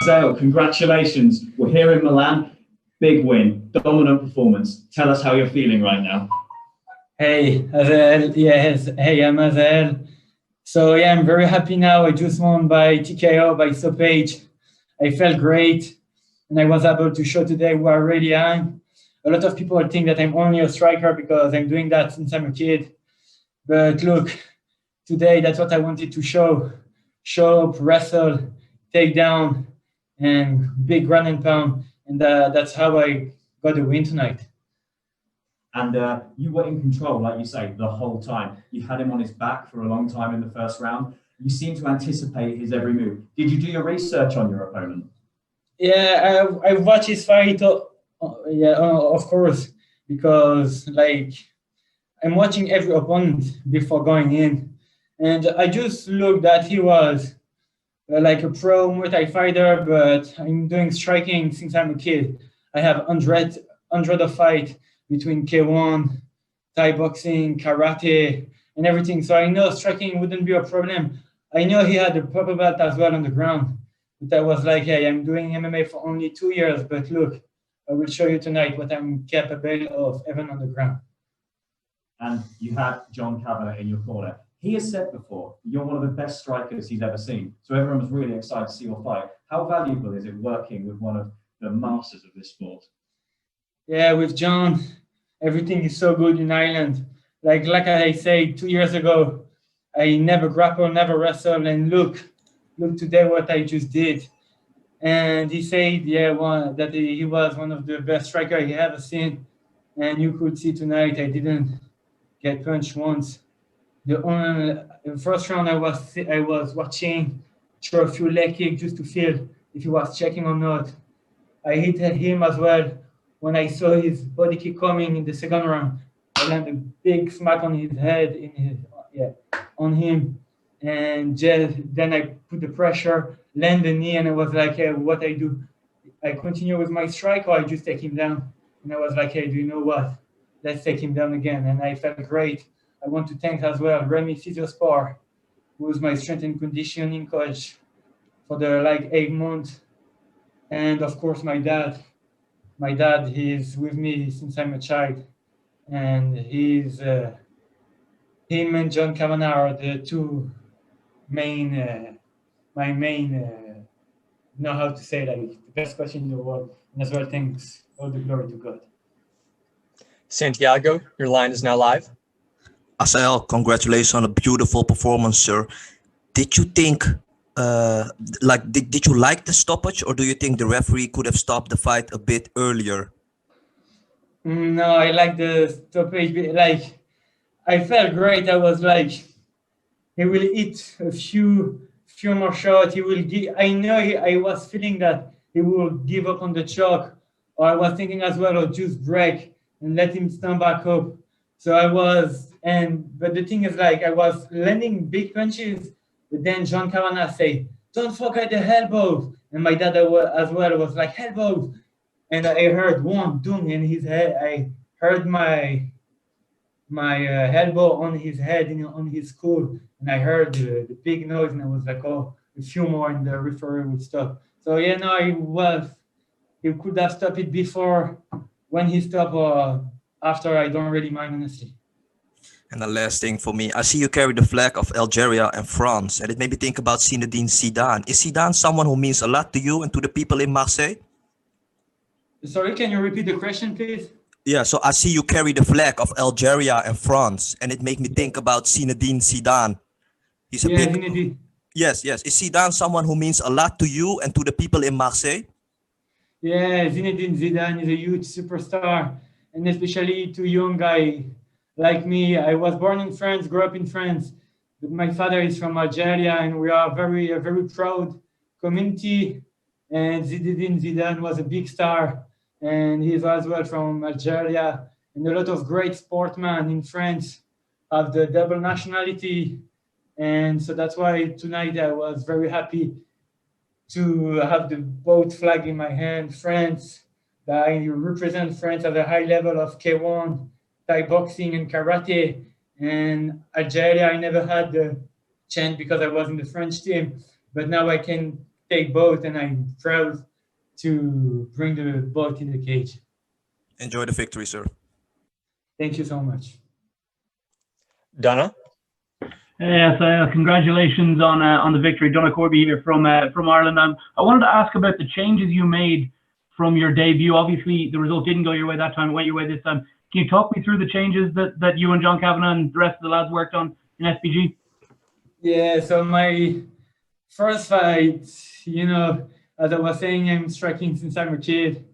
ASAEL, congratulations. We're here in Milan. Big win, dominant performance. Tell us how you're feeling right now. Hey, ASAEL. Yes, hey, I'm ASAEL. So yeah, I'm very happy now. I just won by TKO, by stoppage. I felt great, and I was able to show today who I really am. A lot of people think that I'm only a striker because I'm doing that since I'm a kid. But look, today that's what I wanted to show. Show up, wrestle, take down, and big ground and pound. And that's how I got the win tonight. And you were in control, like you say, the whole time. You had him on his back for a long time in the first round. You seem to anticipate his every move. Did you do your research on your opponent? Yeah, I watched his fight. Of course, because like I'm watching every opponent before going in, and I just looked that he was like a pro Muay Thai fighter, but I'm doing striking since I'm a kid. I have hundred of fight between K1, Thai boxing, karate, and everything. So I know striking wouldn't be a problem. I know he had a purple belt as well on the ground. But I was like, hey, I'm doing MMA for only 2 years, but look, I will show you tonight what I'm capable of, even on the ground. And you had John Kavanagh in your corner. He has said before, you're one of the best strikers he's ever seen. So everyone was really excited to see your fight. How valuable is it working with one of the masters of this sport? Yeah, with John, everything is so good in Ireland. Like I said, 2 years ago, I never grapple, never wrestle, and look today what I just did. And he said, that he was one of the best strikers he ever seen. And you could see tonight I didn't get punched once. The first round I was watching, throw a few leg kicks just to feel if he was checking or not. I hit him as well. When I saw his body kick coming in the second round, I landed a big smack on his head on him. And then I put the pressure, land the knee, and I was like, hey, what I do? I continue with my strike or I just take him down? And I was like, hey, do you know what? Let's take him down again. And I felt great. I want to thank as well Remy Physiosport, who was my strength and conditioning coach for the 8 months. And of course, my dad. My dad, he's with me since I'm a child. And him and John Kavanagh are the two my main, know how to say the best coach in the world. And as well, thanks, all the glory to God. Santiago, your line is now live. ASAEL, congratulations on a beautiful performance, sir. Did you think, did you like the stoppage, or do you think the referee could have stopped the fight a bit earlier? No, I like the stoppage. I felt great. I was like, he will hit a few more shots. He will give. I was feeling that he will give up on the choke, or I was thinking as well, or just break and let him stand back up. So but the thing is, I was landing big punches, but then John Kavanagh say, "Don't forget the elbows," and my dad as well was like, "Elbows," and I heard one doom in his head. I heard my elbow on his head, on his skull, and I heard the big noise, and I was like, oh, a few more, and the referee would stop. So he could have stopped it before, when he stopped, or after. I don't really mind, honestly. And the last thing for me, I see you carry the flag of Algeria and France, and it made me think about Zinedine Zidane. Is Zidane someone who means a lot to you and to the people in Marseille? Sorry, can you repeat the question, please? Yeah, so I see you carry the flag of Algeria and France, and it made me think about Zinedine Zidane. He's a big... Zinedine. Yes. Is Zidane someone who means a lot to you and to the people in Marseille? Yeah, Zinedine Zidane is a huge superstar, and especially to young guy like me. I was born in France, grew up in France, but my father is from Algeria, and we are a very proud community. And Zinedine Zidane was a big star, and he's as well from Algeria. And a lot of great sportsmen in France have the double nationality. And so that's why tonight I was very happy to have the both flag in my hand. France, that I represent France at a high level of K1, Thai boxing and karate. And Algeria, I never had the chance because I was in the French team, but now I can take both, and I'm proud to bring the both in the cage. Enjoy the victory, sir. Thank you so much. Donna? Yes, congratulations on the victory. Donna Corby here from Ireland. I wanted to ask about the changes you made from your debut. Obviously, the result didn't go your way that time; it went your way this time. Can you talk me through the changes that you and John Kavanagh and the rest of the lads worked on in SPG? Yeah, so my first fight, you know, as I was saying, I'm striking since I'm a kid,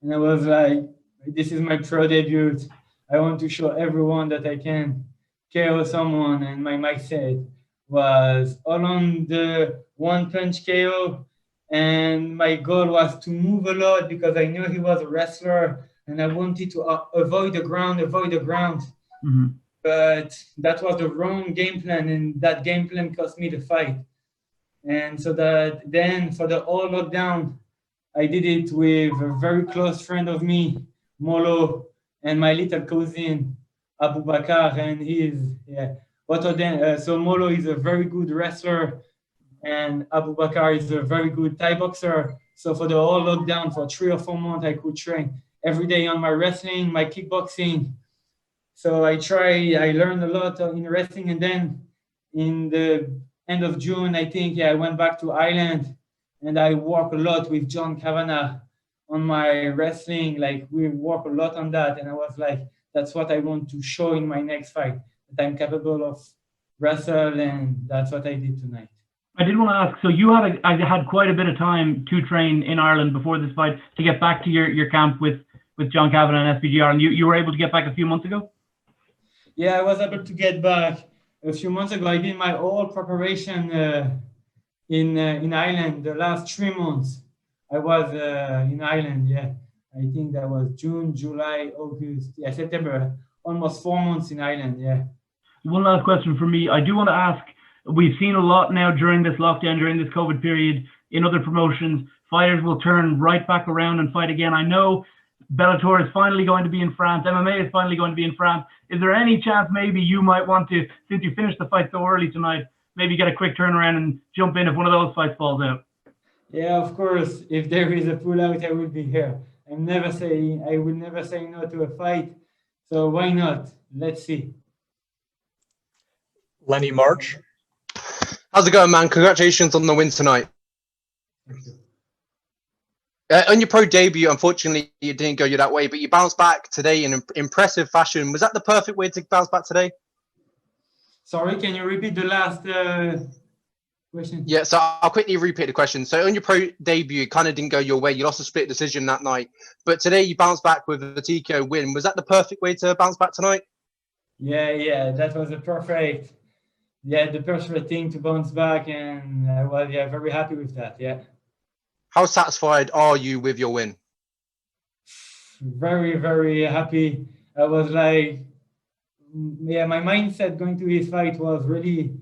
and I was like, this is my pro debut. I want to show everyone that I can KO someone, and my mindset was all on the one punch KO, and my goal was to move a lot because I knew he was a wrestler, and I wanted to avoid the ground. Mm-hmm. But that was the wrong game plan, and that game plan cost me the fight. And so that then for the all lockdown, I did it with a very close friend of me, Molo, and my little cousin, Abu Bakr, and so Molo is a very good wrestler, and Abu Bakr is a very good Thai boxer. So for the whole lockdown, for 3 or 4 months, I could train every day on my wrestling, my kickboxing. So I learned a lot in wrestling, and then in the end of June, I think, I went back to Ireland, and I work a lot with John Kavanagh on my wrestling. Like, we work a lot on that, and I was like, that's what I want to show in my next fight, that I'm capable of wrestle, and that's what I did tonight. I did want to ask, so you had quite a bit of time to train in Ireland before this fight to get back to your camp with John Kavanagh and SPG Ireland. You were able to get back a few months ago? Yeah, I was able to get back a few months ago. I did my whole preparation in Ireland. The last 3 months I was in Ireland. Yeah, I think that was June, July, August, September. Almost 4 months in Ireland. Yeah. One last question for me. I do want to ask, we've seen a lot now during this lockdown, during this COVID period, in other promotions, fighters will turn right back around and fight again. I know Bellator is finally going to be in France. MMA is finally going to be in France. Is there any chance maybe you might want to, since you finished the fight so early tonight, maybe get a quick turnaround and jump in if one of those fights falls out? Yeah, of course. If there is a pullout, I will be here. I will never say no to a fight. So why not? Let's see. Lenny March? How's it going, man? Congratulations on the win tonight. Thank you. On your pro debut, unfortunately, it didn't go you that way, but you bounced back today in impressive fashion. Was that the perfect way to bounce back today? Sorry, can you repeat the last question? Yeah, so I'll quickly repeat the question. So on your pro debut, it kind of didn't go your way. You lost a split decision that night, but today you bounced back with a TKO win. Was that the perfect way to bounce back tonight? Yeah, that was the perfect thing to bounce back, and I was very happy with that. Yeah. How satisfied are you with your win? Very, very happy. I was like, my mindset going to this fight was really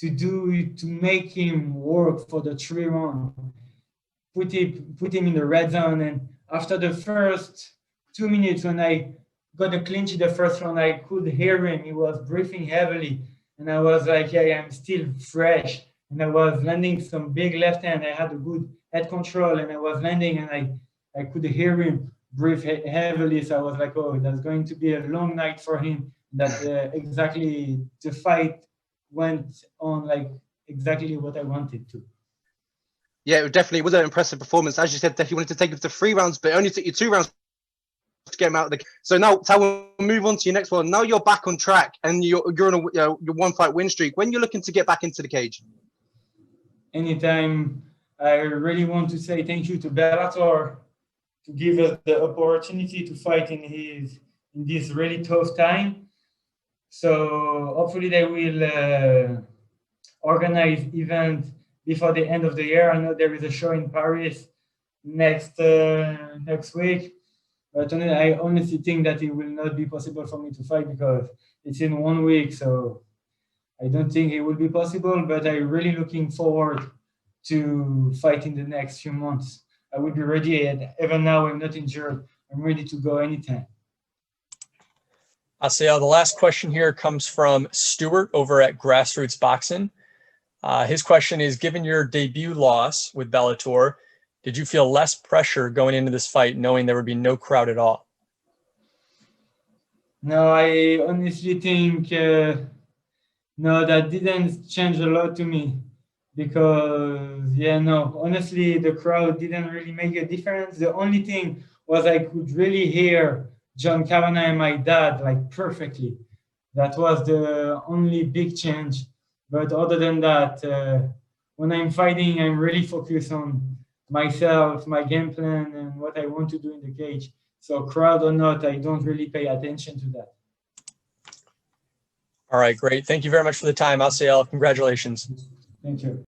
to make him work for the 3 rounds, put him in the red zone. And after the first 2 minutes, when I got a clinch in the first round, I could hear him. He was breathing heavily, and I was like, yeah, I'm still fresh. And I was landing some big left hand. I had a good head control, and I was landing, and I could hear him breathe heavily. So I was like, oh, that's going to be a long night for him. That exactly the fight went on like exactly what I wanted to. Yeah, it definitely was an impressive performance. As you said, that you wanted to take it to 3 rounds, but it only took you 2 rounds to get him out of the. So now, we'll move on to your next one. Now you're back on track, and you're on your 1 fight win streak. When you're looking to get back into the cage? Anytime. I really want to say thank you to Bellator to give us the opportunity to fight in this really tough time. So hopefully they will organize event before the end of the year. I know there is a show in Paris next week, but I honestly think that it will not be possible for me to fight because it's in 1 week. So I don't think it will be possible, but I'm really looking forward to fight in the next few months. I will be ready, and even now I'm not injured. I'm ready to go anytime. ASAEL, the last question here comes from Stuart over at Grassroots Boxing. His question is, given your debut loss with Bellator, did you feel less pressure going into this fight knowing there would be no crowd at all? No, I honestly think, no, that didn't change a lot to me because, yeah, no, honestly, the crowd didn't really make a difference. The only thing was I could really hear John Kavanagh and my dad like perfectly. That was the only big change. But other than that, when I'm fighting, I'm really focused on myself, my game plan, and what I want to do in the cage. So crowd or not, I don't really pay attention to that. All right, great. Thank you very much for the time, ASAEL. Congratulations. Thank you.